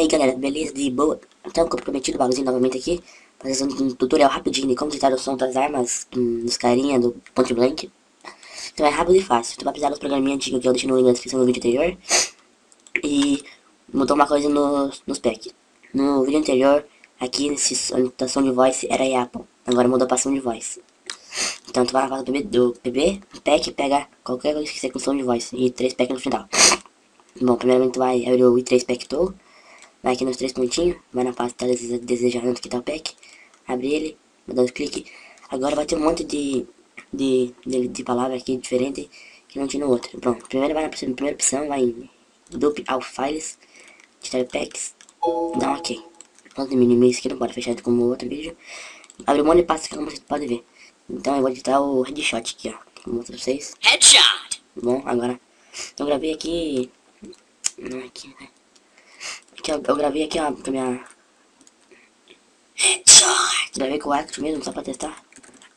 galera, beleza? De boa? Então, como prometido, o bagulhozinho novamente aqui, fazer um tutorial rapidinho de como editar o som das armas dos carinha do Point Blank. Então é rápido e fácil. Tu vai precisar dos programinhas antigos que eu deixei no link na descrição do vídeo anterior. E mudou uma coisa nos packs. No vídeo anterior, aqui nesse som de voice era a Apple. Agora mudou pra som de voice. Então tu vai na pasta do PB, pack, pega qualquer coisa que quiser com som de voice e 3 packs no final. Bom, primeiramente tu vai abrir o i3 pack tool. Vai aqui nos 3 pontinhos, vai na pasta desejando que tá o pack, abre ele, vai dar clique. Agora vai ter um monte de palavra aqui diferente que não tinha no outro. Pronto, primeiro vai na primeira opção, vai em Dup All Files, editar packs, dá um OK. Pronto, minimize aqui, não pode fechar como o outro vídeo. Abre um monte de pastas como você pode ver. Então eu vou editar o headshot aqui, ó, vou mostrar pra vocês. Headshot! Bom, agora eu gravei aqui. Não, aqui, né? Eu gravei aqui, ó, com a minha... Gravei com o Act mesmo, só pra testar.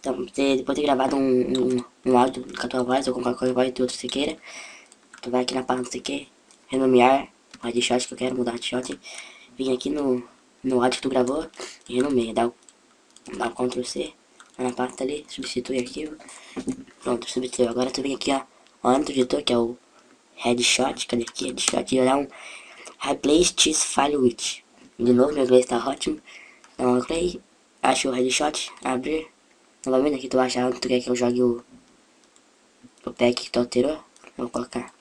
Então, depois de ter gravado um áudio com a tua voz ou com qualquer voz de outro que você queira, tu vai aqui na página do CQ, renomear o headshot que eu quero mudar o headshot. Vem aqui no áudio que tu gravou e renomeia, dá o Ctrl C, vai na pasta ali, substitui arquivo. Pronto, substituiu. Agora tu vem aqui, ó, no editor, que é o headshot, cadê aqui? Headshot, e olhar um Replace this file with. De novo, meu inglês tá ótimo. Então eu play, acho o headshot, abrir. Novamente aqui tu vai achar onde tu quer que eu jogue o pack que tu alterou. Eu vou colocar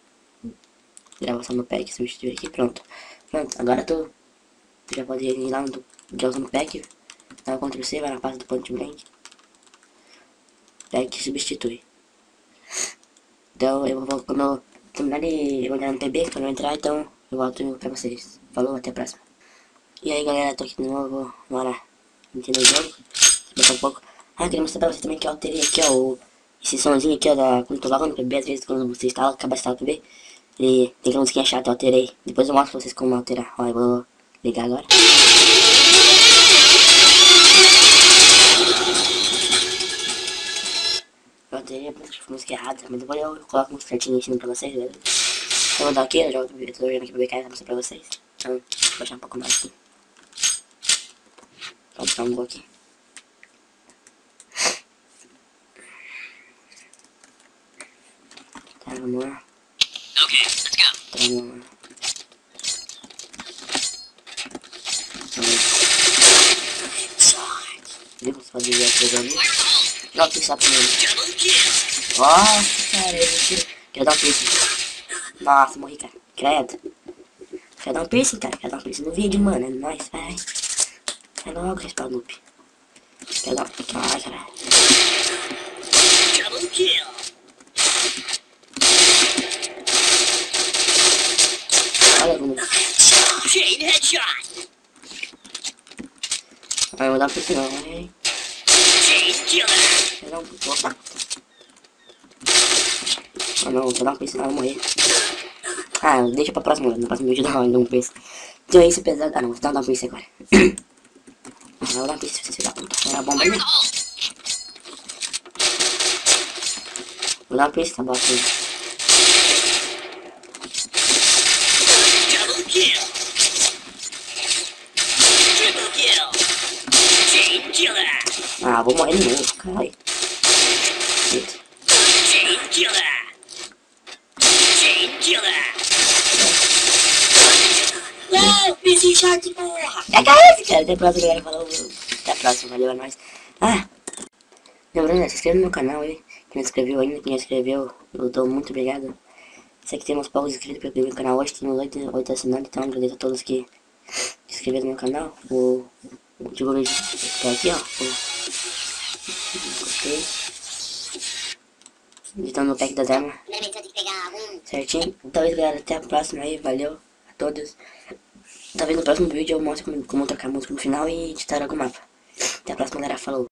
gravação no pack, substituir aqui, pronto. Pronto, agora tu já pode ir lá no gravação no pack, dá o Ctrl C, vai na pasta do Point Blank. Pack substitui. Então eu vou, quando eu terminar de olhar no PB, quando eu entrar, então eu volto pra vocês. Falou, até a próxima. E aí galera, tô aqui de novo, bora entender o jogo, daqui a pouco. Ah, eu queria mostrar pra vocês também que eu alterei aqui, ó, esse somzinho aqui, ó, quando eu tô logo no PB, às vezes quando você instala, acaba de instalar o PB, e tem aquela musiquinha chata, eu alterei. Depois eu mostro pra vocês como alterar. Ó, eu vou ligar agora. Eu alterei a música errada, mas depois eu coloco a música certinho ensinando pra vocês, beleza? Eu vou dar aqui, eu tô jogando aqui pra BK pra mostrar pra vocês. Então, vou baixar um pouco mais aqui. Vou botar um gol aqui. Tá, vamos lá. Ok, let's go. Tá, vamos lá. Viu como você pode ver aqui ali? Dá um pixel primeiro. Nossa, cara, eu quero dar um piercing. Nossa, morri, cara. Credo. Quero dar um piercing, cara. Quero dar um piercing no vídeo, mano. É nóis, vai. Vai logo, respawn noob. Quero dar um... Ai, caralho. Double kill. Olha como... Chain headshot. Ai, eu vou dar um piercing não, hein. Chain killer. Quero dar um... Opa. Ah, não, vou dar um piercing não, eu vou morrer. Ah, deixa pra próxima, no próximo vídeo dá um piercing. Então é isso, pesado. Ah, não, vou dar um piercing agora. Vou dar um piercing pra você dar puta. Era a bomba ali. Vou dar um piercing, tá bom assim. Double kill. Triple kill. Chain killer. Ah, vou morrer de novo, caralho. Eita. Chain killer. Chain killer. Não, PC shot, porra. É que é esse, cara. Até a próxima, galera. Falou. Até a próxima, valeu, é nóis. Ah, lembrando, se inscreva no meu canal aí. Quem não se inscreveu ainda, quem já inscreveu, eu tô muito obrigado. Sei que tem uns poucos inscritos pelo primeiro canal hoje, tem uns 8 assinantes, então agradeço a todos que se inscreveram no meu canal. O último vídeo tá aqui, ó. Gostei. Editando o pack das armas certinho. Então é isso, galera, até a próxima aí, valeu a todos. Talvez no próximo vídeo eu mostre como trocar música no final e editar algum mapa. Até a próxima, galera, falou.